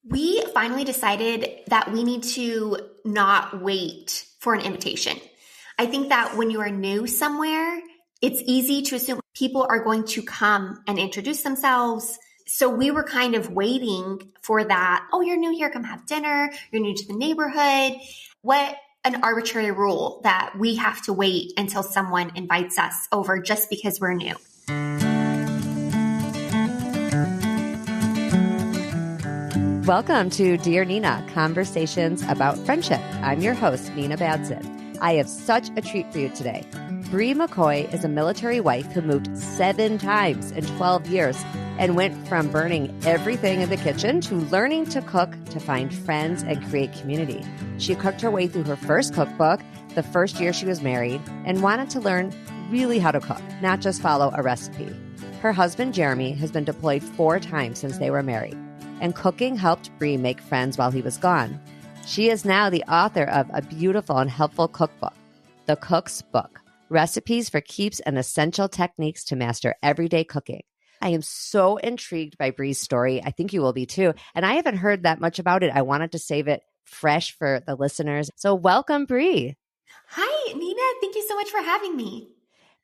We finally decided that we need to not wait for an invitation. I think that when you are new somewhere, it's easy to assume people are going to come and introduce themselves. So we were kind of waiting for that. Oh, you're new here, come have dinner. You're new to the neighborhood. What an arbitrary rule that we have to wait until someone invites us over just because we're new. Welcome to Dear Nina, Conversations About Friendship. I'm your host, Nina Badson. I have such a treat for you today. Bree McCoy is a military wife who moved 7 times in 12 years and went from burning everything in the kitchen to learning to cook to find friends and create community. She cooked her way through her first cookbook the first year she was married and wanted to learn really how to cook, not just follow a recipe. Her husband, Jeremy, has been deployed 4 times since they were married, and cooking helped Bree make friends while he was gone. She is now the author of a beautiful and helpful cookbook, The Cook's Book, Recipes for Keeps and Essential Techniques to Master Everyday Cooking. I am so intrigued by Bree's story. I think you will be too. And I haven't heard that much about it. I wanted to save it fresh for the listeners. So welcome, Bree. Hi, Nina. Thank you so much for having me.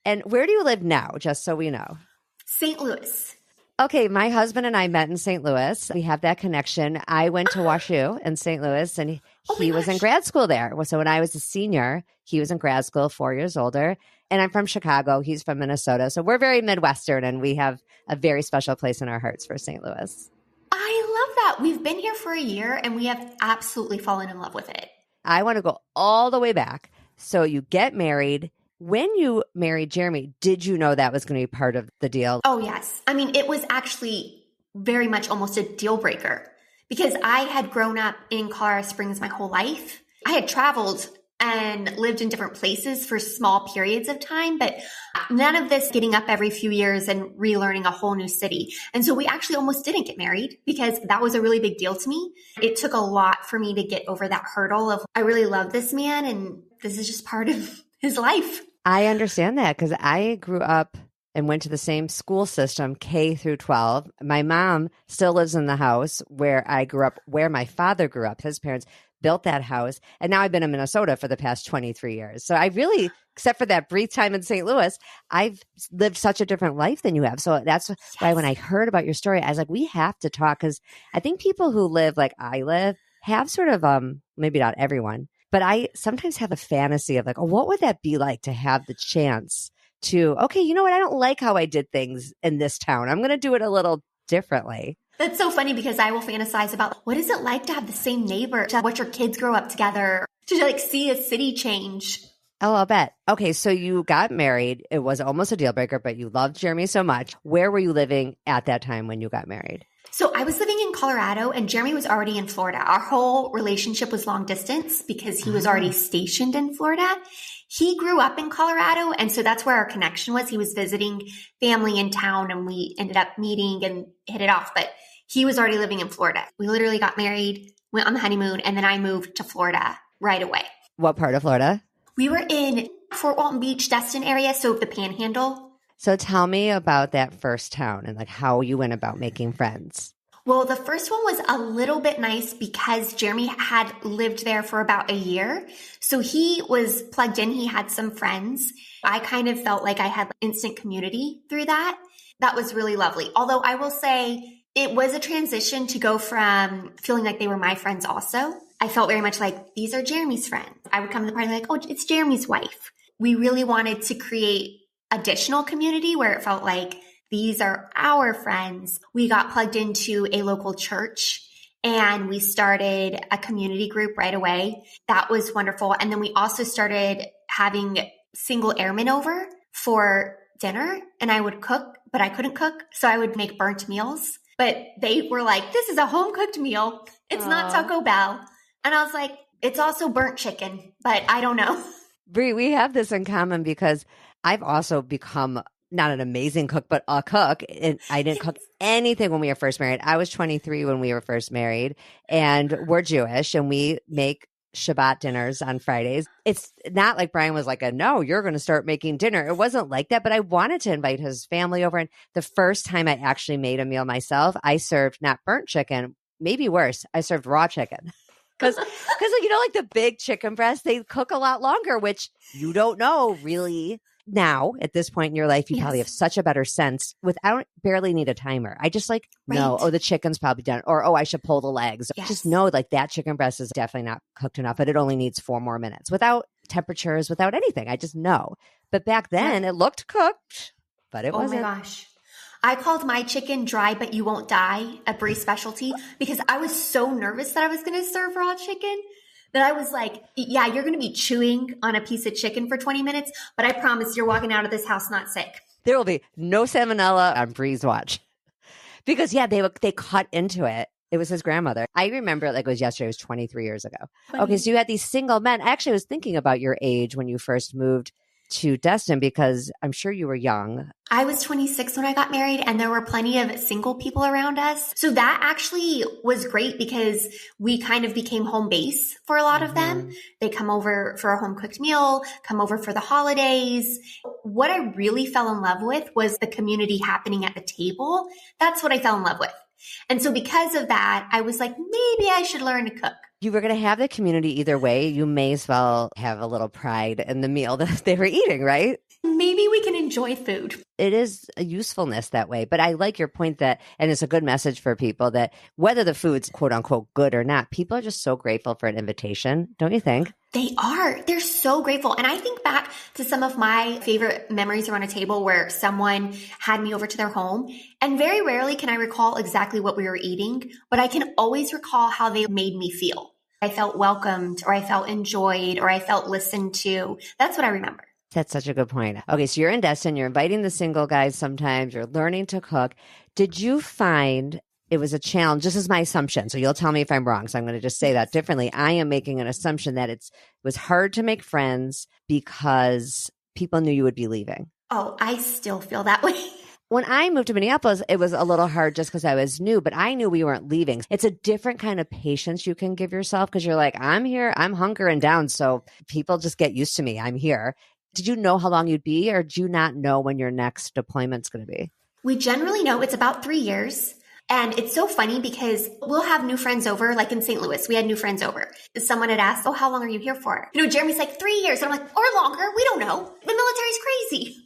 And where do you live now, just so we know? St. Louis. Okay, my husband and I met in St. Louis. We have that connection. I went to WashU in St. Louis, and he was in grad school there. So when I was a senior, he was in grad school, 4 years older. And I'm from Chicago. He's from Minnesota. So we're very Midwestern, and we have a very special place in our hearts for St. Louis. I love that. We've been here for a year, and we have absolutely fallen in love with it. I want to go all the way back. So you get married. When you married Jeremy, did you know that was going to be part of the deal? Oh, yes. I mean, it was actually very much almost a deal breaker because I had grown up in Colorado Springs my whole life. I had traveled and lived in different places for small periods of time, but none of this getting up every few years and relearning a whole new city. And so we actually almost didn't get married because that was a really big deal to me. It took a lot for me to get over that hurdle of, I really love this man and this is just part of his life. I understand that because I grew up and went to the same school system, K through 12. My mom still lives in the house where I grew up, where my father grew up. His parents built that house. And now I've been in Minnesota for the past 23 years. So I really, except for that brief time in St. Louis, I've lived such a different life than you have. So that's why when I heard about your story, I was like, we have to talk because I think people who live like I live have sort of, maybe not everyone, but I sometimes have a fantasy of like, oh, what would that be like to have the chance to, okay, you know what? I don't like how I did things in this town. I'm going to do it a little differently. That's so funny because I will fantasize about what is it like to have the same neighbor, to watch your kids grow up together, to like see a city change. Oh, I'll bet. Okay, so you got married. It was almost a deal breaker, but you loved Jeremy so much. Where were you living at that time when you got married? So I was living in Colorado and Jeremy was already in Florida. Our whole relationship was long distance because he was already stationed in Florida. He grew up in Colorado, and so that's where our connection was. He was visiting family in town, and we ended up meeting and hit it off, but he was already living in Florida. We literally got married, went on the honeymoon, and then I moved to Florida right away. What part of Florida? We were in Fort Walton Beach, Destin area, so the Panhandle. So tell me about that first town and like how you went about making friends. Well, the first one was a little bit nice because Jeremy had lived there for about a year. So he was plugged in. He had some friends. I kind of felt like I had instant community through that. That was really lovely. Although I will say it was a transition to go from feeling like they were my friends also. I felt very much like these are Jeremy's friends. I would come to the party like, oh, it's Jeremy's wife. We really wanted to create additional community where it felt like these are our friends. We got plugged into a local church and we started a community group right away. That was wonderful. And then we also started having single airmen over for dinner and I would cook, but I couldn't cook. So I would make burnt meals, but they were like, this is a home cooked meal. It's not Taco Bell. And I was like, it's also burnt chicken, but I don't know. Bree, we have this in common because I've also become not an amazing cook, but a cook. And I didn't cook anything when we were first married. I was 23 when we were first married, and we're Jewish, and we make Shabbat dinners on Fridays. It's not like Brian was like, no, you're going to start making dinner. It wasn't like that, but I wanted to invite his family over. And the first time I actually made a meal myself, I served not burnt chicken, maybe worse, I served raw chicken. Because like the big chicken breasts, they cook a lot longer, which you don't know really. Now, at this point in your life, you probably have Yes. such a better sense without barely need a timer. I just like know, Right. oh, the chicken's probably done, or oh, I should pull the legs. Just Yes. know like that chicken breast is definitely not cooked enough, but it only needs 4 more minutes without temperatures, without anything. I just know. But back then, Yep. it looked cooked, but it Oh my wasn't. gosh. I called my chicken dry but you won't die, a Brie specialty, because I was so nervous that I was going to serve raw chicken that I was like, yeah, you're going to be chewing on a piece of chicken for 20 minutes, but I promise you're walking out of this house not sick. There will be no salmonella on Bree's watch. Because they cut into it. It was his grandmother. I remember it like it was yesterday. It was 23 years ago. Funny. Okay, so you had these single men. Actually, I was thinking about your age when you first moved to Destin because I'm sure you were young. I was 26 when I got married and there were plenty of single people around us. So that actually was great because we kind of became home base for a lot of them. They come over for a home cooked meal, come over for the holidays. What I really fell in love with was the community happening at the table. That's what I fell in love with. And so because of that, I was like, maybe I should learn to cook. You were going to have the community either way. You may as well have a little pride in the meal that they were eating, right? Maybe we can enjoy food. It is a usefulness that way. But I like your point that, and it's a good message for people that whether the food's quote unquote good or not, people are just so grateful for an invitation. Don't you think? They are. They're so grateful. And I think back to some of my favorite memories around a table where someone had me over to their home. And very rarely can I recall exactly what we were eating, but I can always recall how they made me feel. I felt welcomed, or I felt enjoyed, or I felt listened to. That's what I remember. That's such a good point. Okay, so you're in Destin, you're inviting the single guys sometimes, you're learning to cook. Did you find it was a challenge? This is my assumption, so you'll tell me if I'm wrong. So I'm going to just say that differently. I am making an assumption that it was hard to make friends because people knew you would be leaving. Oh, I still feel that way. When I moved to Minneapolis, it was a little hard just because I was new, but I knew we weren't leaving. It's a different kind of patience you can give yourself because you're like, I'm here, I'm hunkering down. So people just get used to me. I'm here. Did you know how long you'd be, or do you not know when your next deployment's going to be? We generally know it's about 3 years. And it's so funny because we'll have new friends over, like in St. Louis, we had new friends over. Someone had asked, oh, how long are you here for? You know, Jeremy's like 3 years. And I'm like, or longer. We don't know. The military's crazy.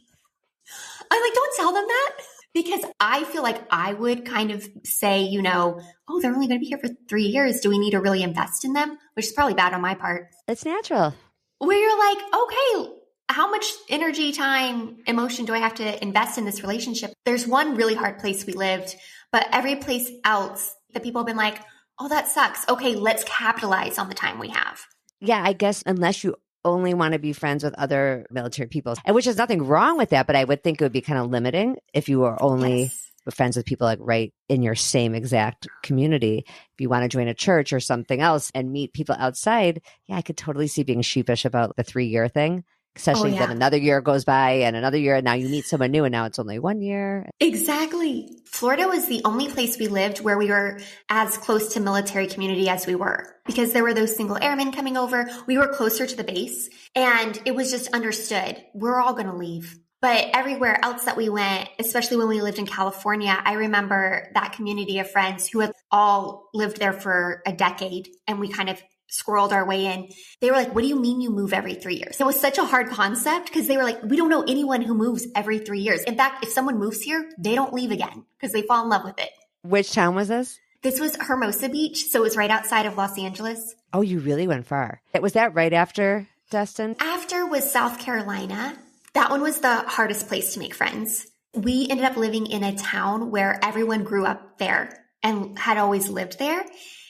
I'm like, don't tell them that. Because I feel like I would kind of say, you know, oh, they're only going to be here for 3 years. Do we need to really invest in them? Which is probably bad on my part. It's natural. Where you're like, okay, how much energy, time, emotion do I have to invest in this relationship? There's one really hard place we lived, but every place else, the people have been like, oh, that sucks. Okay, let's capitalize on the time we have. Yeah, I guess unless you only want to be friends with other military people, and which is nothing wrong with that, but I would think it would be kind of limiting if you were only friends with people like right in your same exact community. If you want to join a church or something else and meet people outside, yeah, I could totally see being sheepish about the 3-year thing. Especially then another year goes by and another year, and now you meet someone new and now it's only 1 year. Exactly. Florida was the only place we lived where we were as close to military community as we were, because there were those single airmen coming over. We were closer to the base and it was just understood. We're all going to leave. But everywhere else that we went, especially when we lived in California, I remember that community of friends who had all lived there for a decade, and we kind of squirreled our way in. They were like, what do you mean you move every 3 years? It was such a hard concept because they were like, we don't know anyone who moves every 3 years. In fact, if someone moves here, they don't leave again because they fall in love with it. Which town was this? This was Hermosa Beach. So it was right outside of Los Angeles. Oh, you really went far. Was that right after Destin? After was South Carolina. That one was the hardest place to make friends. We ended up living in a town where everyone grew up there and had always lived there.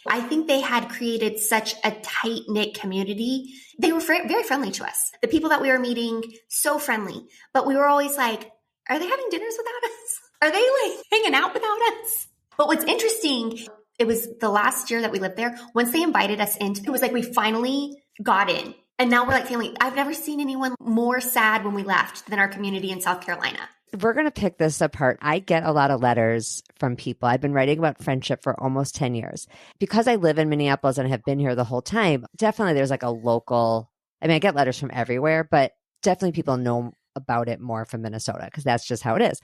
I think they had created such a tight-knit community. They were very friendly to us. The people that we were meeting, so friendly. But we were always like, are they having dinners without us? Are they like hanging out without us? But what's interesting, it was the last year that we lived there. Once they invited us in, it was like we finally got in. And now we're like family. I've never seen anyone more sad when we left than our community in South Carolina. We're going to pick this apart. I get a lot of letters from people. I've been writing about friendship for almost 10 years. Because I live in Minneapolis and have been here the whole time, definitely there's like a local, I mean, I get letters from everywhere, but definitely people know about it more from Minnesota because that's just how it is.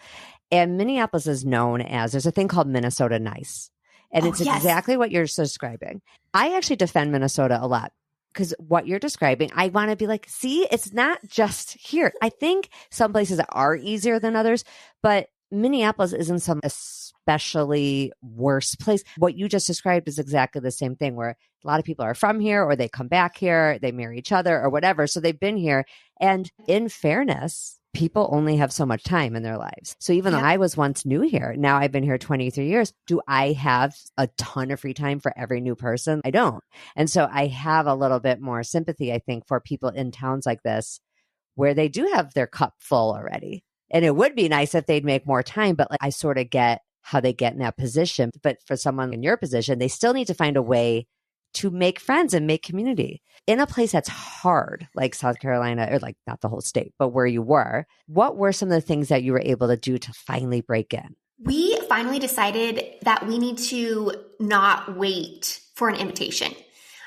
And Minneapolis is known as, there's a thing called Minnesota Nice. And Oh, it's yes. exactly what you're describing. I actually defend Minnesota a lot because what you're describing, I want to be like, see, it's not just here. I think some places are easier than others, but Minneapolis isn't some especially worse place. What you just described is exactly the same thing where a lot of people are from here or they come back here, they marry each other or whatever. So they've been here. And in fairness, people only have so much time in their lives. So even though I was once new here, now I've been here 23 years. Do I have a ton of free time for every new person? I don't. And so I have a little bit more sympathy, I think, for people in towns like this where they do have their cup full already. And it would be nice if they'd make more time, but like, I sort of get how they get in that position. But for someone in your position, they still need to find a way to make friends and make community in a place that's hard, like South Carolina, or like not the whole state, but where you were. What were some of the things that you were able to do to finally break in? We finally decided that we need to not wait for an invitation.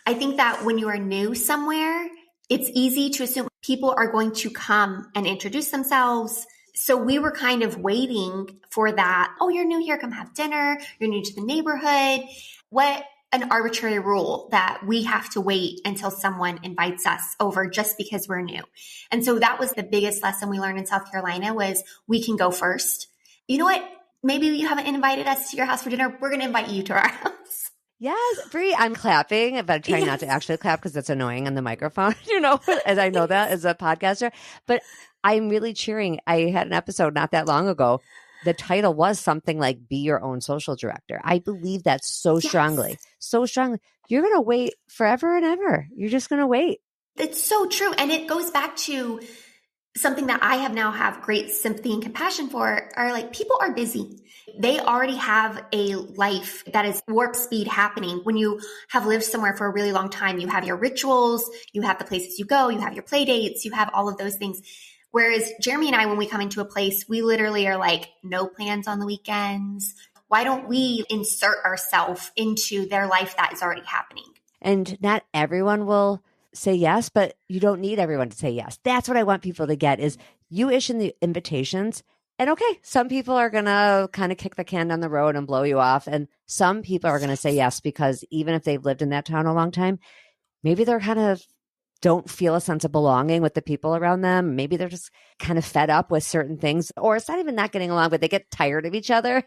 I think that when you are new somewhere, it's easy to assume people are going to come and introduce themselves. So we were kind of waiting for that. Oh, you're new here. Come have dinner. You're new to the neighborhood. What an arbitrary rule that we have to wait until someone invites us over just because we're new. And so that was the biggest lesson we learned in South Carolina was we can go first. You know what? Maybe you haven't invited us to your house for dinner. We're going to invite you to our house. Yes, Bree, I'm clapping, but I'm trying not to actually clap because it's annoying on the microphone, as I know that as a podcaster. But I'm really cheering. I had an episode not that long ago. The title was something like Be Your Own Social Director. I believe that so strongly, so strongly. You're going to wait forever and ever. You're just going to wait. It's so true. And it goes back to something that I have great sympathy and compassion for are like people are busy. They already have a life that is warp speed happening. When you have lived somewhere for a really long time, you have your rituals, you have the places you go, you have your play dates, you have all of those things. Whereas Jeremy and I, when we come into a place, we literally are like, no plans on the weekends. Why don't we insert ourselves into their life that is already happening? And not everyone will say yes, but you don't need everyone to say yes. That's what I want people to get is you issue the invitations. And okay, some people are going to kind of kick the can down the road and blow you off. And some people are going to say yes, because even if they've lived in that town a long time, maybe they're kind of don't feel a sense of belonging with the people around them. Maybe they're just kind of fed up with certain things, or it's not even not getting along, but they get tired of each other.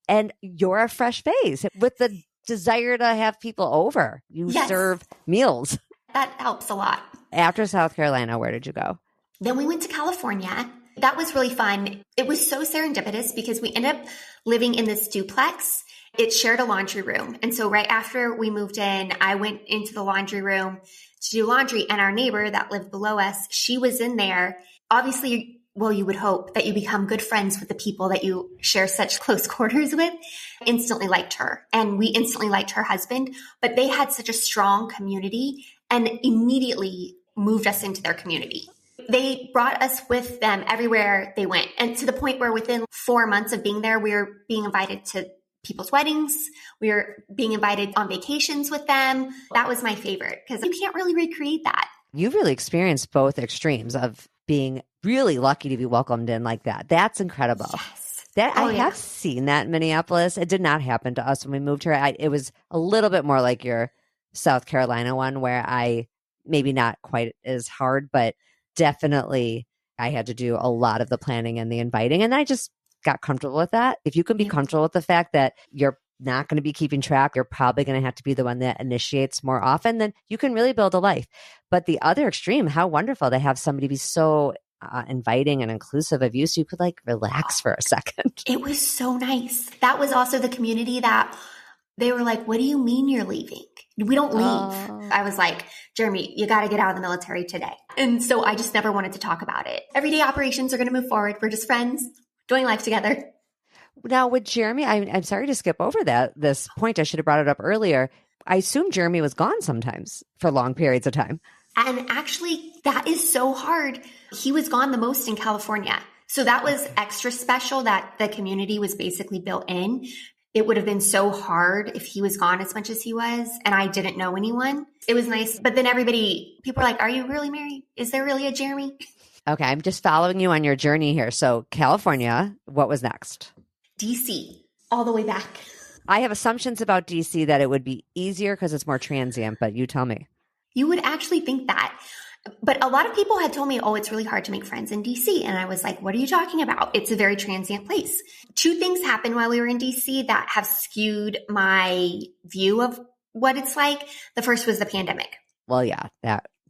And you're a fresh face with the desire to have people over. You serve meals. That helps a lot. After South Carolina, where did you go? Then we went to California. That was really fun. It was so serendipitous because we ended up living in this duplex. It shared a laundry room. And so right after we moved in, I went into the laundry room to do laundry, and our neighbor that lived below us, she was in there. Obviously, well, you would hope that you become good friends with the people that you share such close quarters with. Instantly liked her, and we instantly liked her husband, but they had such a strong community and immediately moved us into their community. They brought us with them everywhere they went. And to the point where within 4 months of being there, we were being invited to people's weddings. We were being invited on vacations with them. That was my favorite because you can't really recreate that. You've really experienced both extremes of being really lucky to be welcomed in like that. That's incredible. Yes. I have seen that in Minneapolis. It did not happen to us when we moved here. It was a little bit more like your South Carolina one, where I maybe not quite as hard, but definitely I had to do a lot of the planning and the inviting. And I just got comfortable with that. If you can be comfortable with the fact that you're not going to be keeping track, you're probably going to have to be the one that initiates more often, then you can really build a life. But the other extreme, how wonderful to have somebody be so inviting and inclusive of you so you could like relax for a second. It was so nice. That was also the community that they were like, what do you mean you're leaving? We don't leave. Oh. I was like, Jeremy, you got to get out of the military today. And so I just never wanted to talk about it. Everyday operations are going to move forward. We're just friends doing life together. Now with Jeremy, I'm sorry to skip over this point. I should have brought it up earlier. I assume Jeremy was gone sometimes for long periods of time. And actually, that is so hard. He was gone the most in California. So that was extra special that the community was basically built in. It would have been so hard if he was gone as much as he was and I didn't know anyone. It was nice. But then people are like, are you really married? Is there really a Jeremy? Okay, I'm just following you on your journey here. So California, what was next? DC, all the way back. I have assumptions about DC that it would be easier because it's more transient, but you tell me. You would actually think that. But a lot of people had told me, oh, it's really hard to make friends in DC. And I was like, what are you talking about? It's a very transient place. Two things happened while we were in DC that have skewed my view of what it's like. The first was the pandemic. Well, yeah,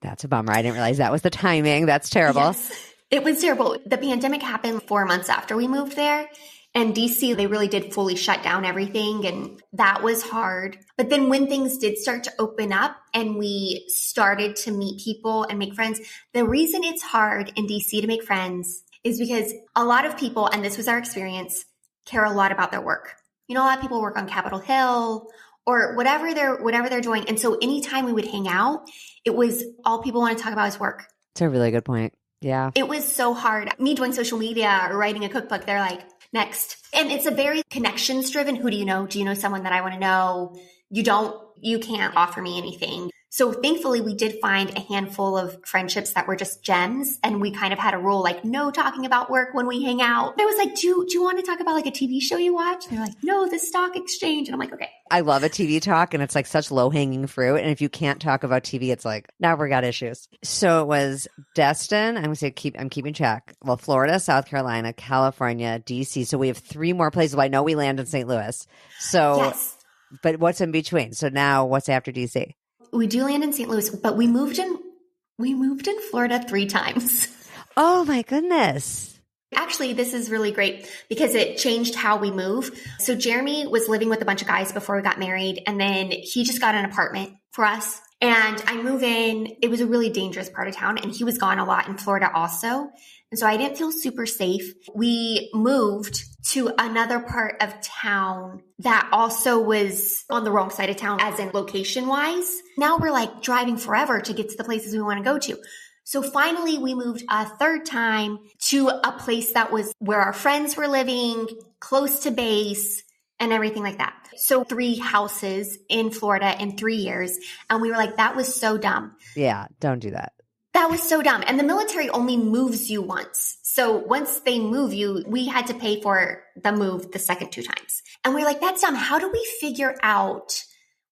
that's a bummer. I didn't realize that was the timing. That's terrible. Yes, it was terrible. The pandemic happened 4 months after we moved there. And DC, they really did fully shut down everything. And that was hard. But then when things did start to open up and we started to meet people and make friends, the reason it's hard in DC to make friends is because a lot of people, and this was our experience, care a lot about their work. You know, a lot of people work on Capitol Hill or whatever they're doing. And so anytime we would hang out, it was all people want to talk about is work. It's a really good point. Yeah. It was so hard. Me doing social media or writing a cookbook, they're like, next. And it's a very connections driven. Who do you know? Do you know someone that I want to know? You can't offer me anything. So thankfully we did find a handful of friendships that were just gems. And we kind of had a rule like no talking about work when we hang out. I was like, do you want to talk about like a TV show you watch? And they're like, no, the stock exchange. And I'm like, okay. I love a TV talk and it's like such low hanging fruit. And if you can't talk about TV, it's like, now we got issues. So it was Destin. I'm going to say I'm keeping track. Well, Florida, South Carolina, California, DC. So we have 3 more places. Well, I know we land in St. Louis. So, yes. But what's in between? So now what's after DC? We do land in St. Louis, but we moved in Florida 3 times. Oh my goodness. Actually, this is really great because it changed how we move. So Jeremy was living with a bunch of guys before we got married, and then he just got an apartment for us. And I move in. It was a really dangerous part of town, and he was gone a lot in Florida also. And so I didn't feel super safe. We moved to another part of town that also was on the wrong side of town, as in location wise. Now we're like driving forever to get to the places we want to go to. So finally we moved a 3rd time to a place that was where our friends were living, close to base and everything like that. So 3 houses in Florida in 3 years. And we were like, that was so dumb. Yeah, don't do that. That was so dumb. And the military only moves you once. So once they move you, we had to pay for the move the second 2 times. And we're like, that's dumb. How do we figure out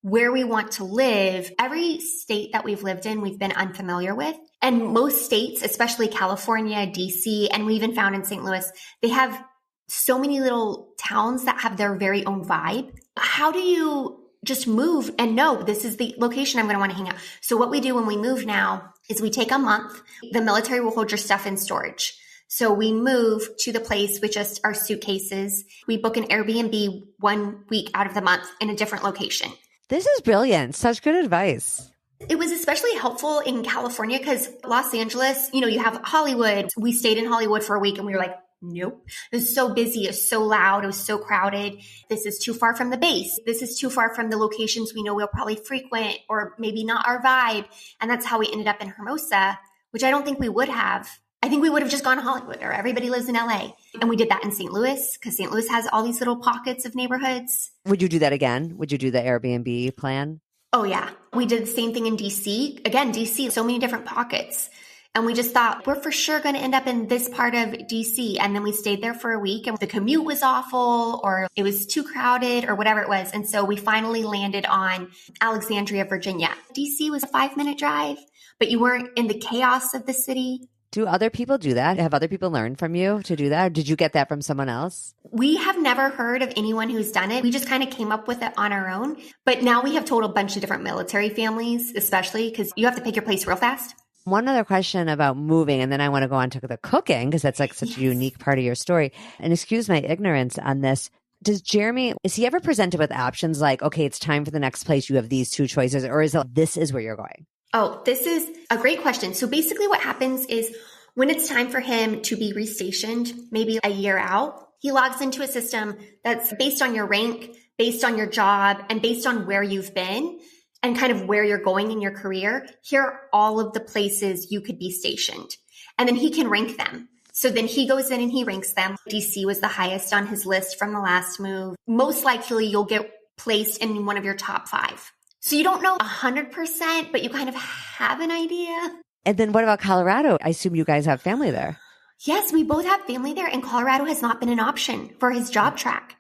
where we want to live? Every state that we've lived in, we've been unfamiliar with. And most states, especially California, DC, and we even found in St. Louis, they have so many little towns that have their very own vibe. How do you just move and know this is the location I'm going to want to hang out? So what we do when we move now is we take a month. The military will hold your stuff in storage. So we move to the place with just our suitcases. We book an Airbnb 1 week out of the month in a different location. This is brilliant. Such good advice. It was especially helpful in California because Los Angeles, you have Hollywood. We stayed in Hollywood for a week and we were like, nope. It was so busy. It was so loud. It was so crowded. This is too far from the base. This is too far from the locations we know we'll probably frequent or maybe not our vibe. And that's how we ended up in Hermosa, which I don't think we would have. I think we would have just gone to Hollywood or everybody lives in LA. And we did that in St. Louis because St. Louis has all these little pockets of neighborhoods. Would you do that again? Would you do the Airbnb plan? Oh yeah. We did the same thing in DC. Again, DC, so many different pockets. And we just thought we're for sure going to end up in this part of DC. And then we stayed there for a week and the commute was awful or it was too crowded or whatever it was. And so we finally landed on Alexandria, Virginia. DC was a 5-minute drive, but you weren't in the chaos of the city. Do other people do that? Have other people learned from you to do that? Or did you get that from someone else? We have never heard of anyone who's done it. We just kind of came up with it on our own. But now we have told a bunch of different military families, especially because you have to pick your place real fast. One other question about moving, and then I want to go on to the cooking because that's like such a unique part of your story. And excuse my ignorance on this. Does Jeremy, is he ever presented with options like, okay, it's time for the next place. You have these 2 choices, or is it, this is where you're going? Oh, this is a great question. So basically what happens is when it's time for him to be restationed, maybe a year out, he logs into a system that's based on your rank, based on your job, and based on where you've been and kind of where you're going in your career. Here are all of the places you could be stationed. And then he can rank them. So then he goes in and he ranks them. DC was the highest on his list from the last move. Most likely you'll get placed in one of your top 5. So you don't know 100%, but you kind of have an idea. And then what about Colorado? I assume you guys have family there. Yes, we both have family there, and Colorado has not been an option for his job track.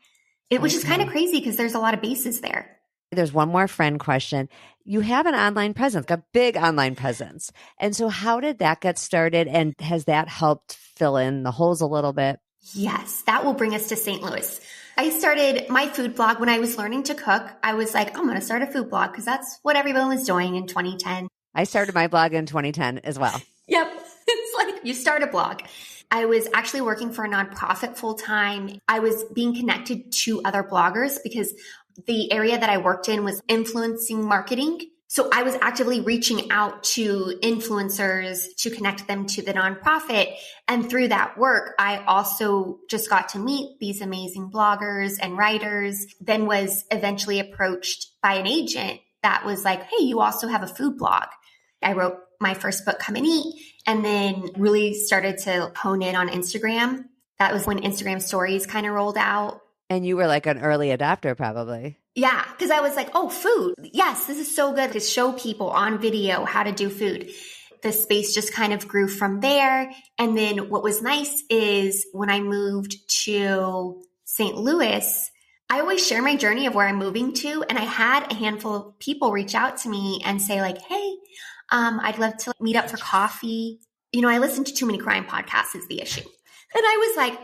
which is kind of crazy because there's a lot of bases there. There's one more friend question. You have an online presence, a big online presence. And so how did that get started? And has that helped fill in the holes a little bit? Yes, that will bring us to St. Louis. I started my food blog when I was learning to cook. I was like, I'm going to start a food blog because that's what everyone was doing in 2010. I started my blog in 2010 as well. Yep. It's like you start a blog. I was actually working for a nonprofit full time. I was being connected to other bloggers because the area that I worked in was influencing marketing. So I was actively reaching out to influencers to connect them to the nonprofit. And through that work, I also just got to meet these amazing bloggers and writers, then was eventually approached by an agent that was like, hey, you also have a food blog. I wrote my first book, Come and Eat, and then really started to hone in on Instagram. That was when Instagram stories kind of rolled out. And you were like an early adopter, probably. Yeah, because I was like, oh, food. Yes, this is so good to show people on video how to do food. The space just kind of grew from there. And then what was nice is when I moved to St. Louis, I always share my journey of where I'm moving to. And I had a handful of people reach out to me and say like, hey, I'd love to meet up for coffee. You know, I listen to too many crime podcasts is the issue. And I was like,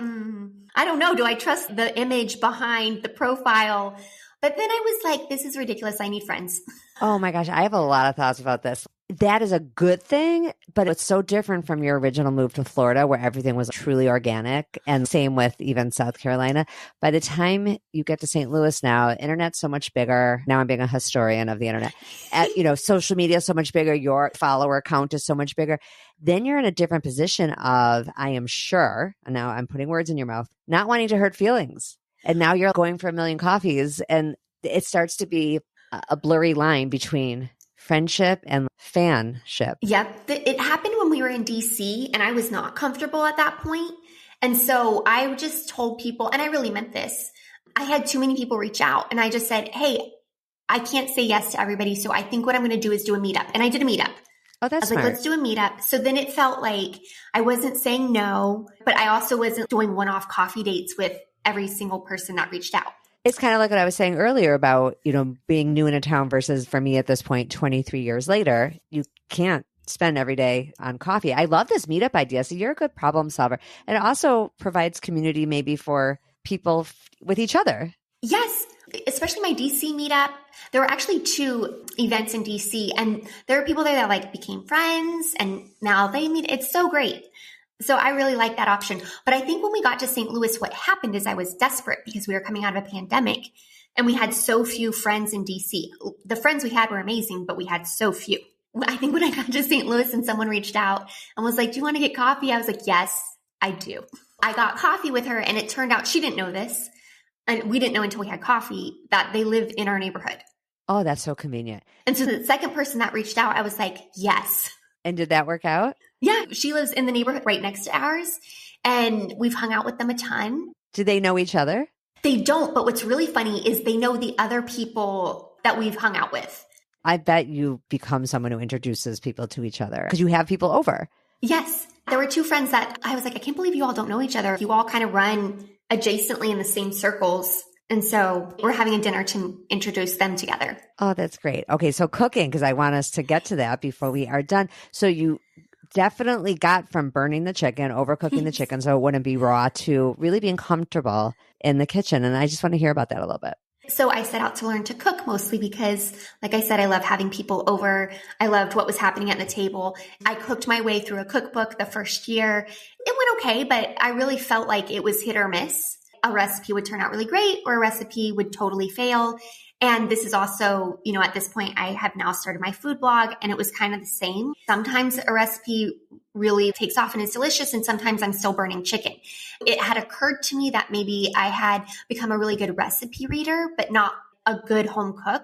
I don't know. Do I trust the image behind the profile? But then I was like, this is ridiculous. I need friends. Oh my gosh. I have a lot of thoughts about this. That is a good thing, but it's so different from your original move to Florida where everything was truly organic, and same with even South Carolina. By the time you get to St. Louis now, internet's so much bigger. Now I'm being a historian of the internet. Social media is so much bigger. Your follower count is so much bigger. Then you're in a different position of, I am sure, and now I'm putting words in your mouth, not wanting to hurt feelings. And now you're going for a million coffees, and it starts to be a blurry line between friendship and fanship. Yep. It happened when we were in DC and I was not comfortable at that point. And so I just told people, and I really meant this, I had too many people reach out and I just said, hey, I can't say yes to everybody. So I think what I'm going to do is do a meetup. And I did a meetup. Oh, that's smart. Like, let's do a meetup. So then it felt like I wasn't saying no, but I also wasn't doing one-off coffee dates with every single person that reached out. It's kind of like what I was saying earlier about, being new in a town versus for me at this point, 23 years later, you can't spend every day on coffee. I love this meetup idea. So you're a good problem solver. And it also provides community maybe for people with each other. Yes, especially my DC meetup. There were actually 2 events in DC and there are people there that like became friends and now they meet. It's so great. So I really like that option. But I think when we got to St. Louis, what happened is I was desperate because we were coming out of a pandemic and we had so few friends in DC. The friends we had were amazing, but we had so few. I think when I got to St. Louis and someone reached out and was like, do you want to get coffee? I was like, yes, I do. I got coffee with her and it turned out she didn't know this. And we didn't know until we had coffee that they lived in our neighborhood. Oh, that's so convenient. And so the second person that reached out, I was like, yes. And did that work out? Yeah, she lives in the neighborhood right next to ours, and we've hung out with them a ton. Do they know each other? They don't, but what's really funny is they know the other people that we've hung out with. I bet you become someone who introduces people to each other because you have people over. Yes. There were 2 friends that I was like, I can't believe you all don't know each other. You all kind of run adjacently in the same circles. And so we're having a dinner to introduce them together. Oh, that's great. Okay, so cooking, because I want us to get to that before we are done. So you definitely got from burning the chicken, overcooking the chicken so it wouldn't be raw, to really being comfortable in the kitchen. And I just want to hear about that a little bit. So I set out to learn to cook mostly because, like I said, I love having people over. I loved what was happening at the table. I cooked my way through a cookbook the first year. It went okay, but I really felt like it was hit or miss. A recipe would turn out really great or a recipe would totally fail. And this is also, at this point, I have now started my food blog and it was kind of the same. Sometimes a recipe really takes off and is delicious and sometimes I'm still burning chicken. It had occurred to me that maybe I had become a really good recipe reader, but not a good home cook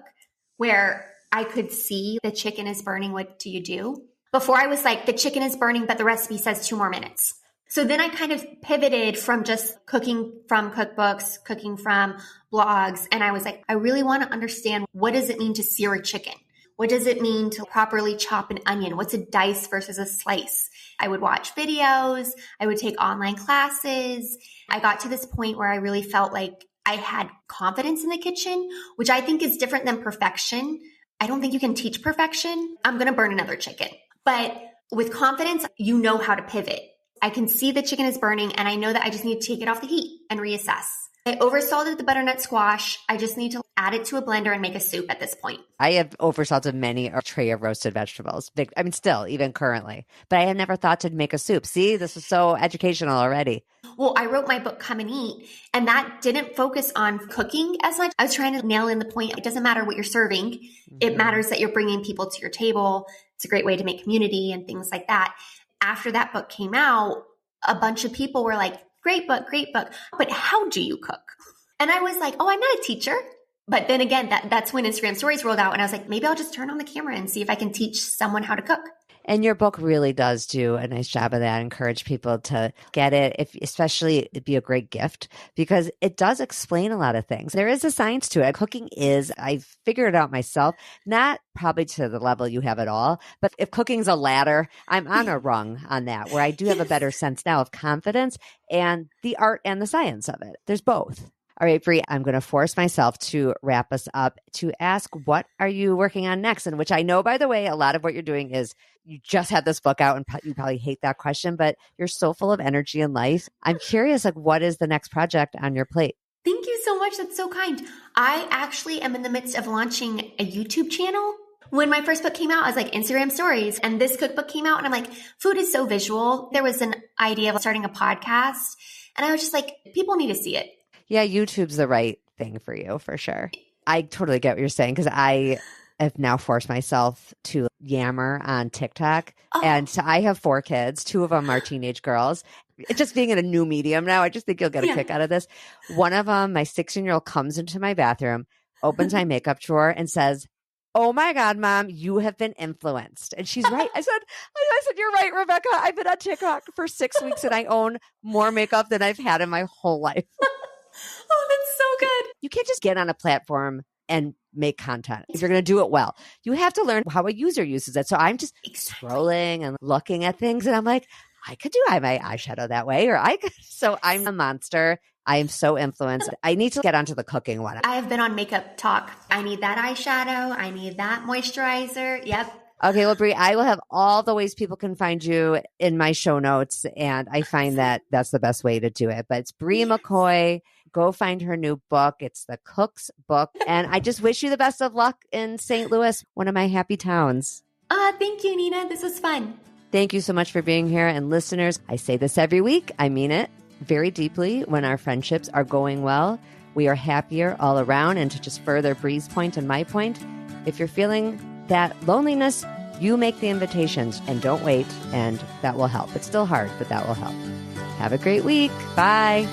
where I could see the chicken is burning. What do you do? Before I was like, the chicken is burning, but the recipe says 2 more minutes. So then I kind of pivoted from just cooking from cookbooks, cooking from blogs. And I was like, I really want to understand, what does it mean to sear a chicken? What does it mean to properly chop an onion? What's a dice versus a slice? I would watch videos. I would take online classes. I got to this point where I really felt like I had confidence in the kitchen, which I think is different than perfection. I don't think you can teach perfection. I'm going to burn another chicken. But with confidence, you know how to pivot. I can see the chicken is burning and I know that I just need to take it off the heat and reassess. I oversalted the butternut squash. I just need to add it to a blender and make a soup at this point. I have oversalted many a tray of roasted vegetables. I mean, still, even currently. But I had never thought to make a soup. See, this is so educational already. Well, I wrote my book, Come and Eat, and that didn't focus on cooking as much. I was trying to nail in the point. It doesn't matter what you're serving. It matters that you're bringing people to your table. It's a great way to make community and things like that. After that book came out, a bunch of people were like, great book, but how do you cook? And I was like, oh, I'm not a teacher. But then again, that's when Instagram stories rolled out. And I was like, maybe I'll just turn on the camera and see if I can teach someone how to cook. And your book really does do a nice job of that. Encourage people to get it, especially it'd be a great gift because it does explain a lot of things. There is a science to it. Cooking is, I figured it out myself, not probably to the level you have at all, but if cooking's a ladder, I'm on a rung on that where I do have a better sense now of confidence and the art and the science of it. There's both. All right, Bree, I'm going to force myself to wrap us up to ask, what are you working on next? And which I know, by the way, a lot of what you're doing is you just had this book out and you probably hate that question, but you're so full of energy and life. I'm curious, like, what is the next project on your plate? Thank you so much. That's so kind. I actually am in the midst of launching a YouTube channel. When my first book came out, I was like, Instagram stories. And this cookbook came out and I'm like, food is so visual. There was an idea of starting a podcast. And I was just like, people need to see it. Yeah, YouTube's the right thing for you, for sure. I totally get what you're saying because I have now forced myself to yammer on TikTok. Oh. And so I have 4 kids. 2 of them are teenage girls. It's just being in a new medium now. I just think you'll get a kick out of this. One of them, my 16-year-old, comes into my bathroom, opens my makeup drawer and says, oh my God, Mom, you have been influenced. And she's right. I said, you're right, Rebecca. I've been on TikTok for 6 weeks and I own more makeup than I've had in my whole life. Oh, that's so good. You can't just get on a platform and make content if you're going to do it well. You have to learn how a user uses it. So I'm just scrolling and looking at things and I'm like, I could do my eyeshadow that way, or I could. So I'm a monster. I am so influenced. I need to get onto the cooking one. I have been on Makeup Talk. I need that eyeshadow. I need that moisturizer. Yep. Okay, well, Bree, I will have all the ways people can find you in my show notes. And I find that that's the best way to do it. But it's Bree McCoy. Go find her new book. It's The Cook's Book. And I just wish you the best of luck in St. Louis, one of my happy towns. Thank you, Nina. This was fun. Thank you so much for being here. And listeners, I say this every week. I mean it very deeply. When our friendships are going well, we are happier all around. And to just further Bree's point and my point, if you're feeling that loneliness, you make the invitations and don't wait. And that will help. It's still hard, but that will help. Have a great week. Bye.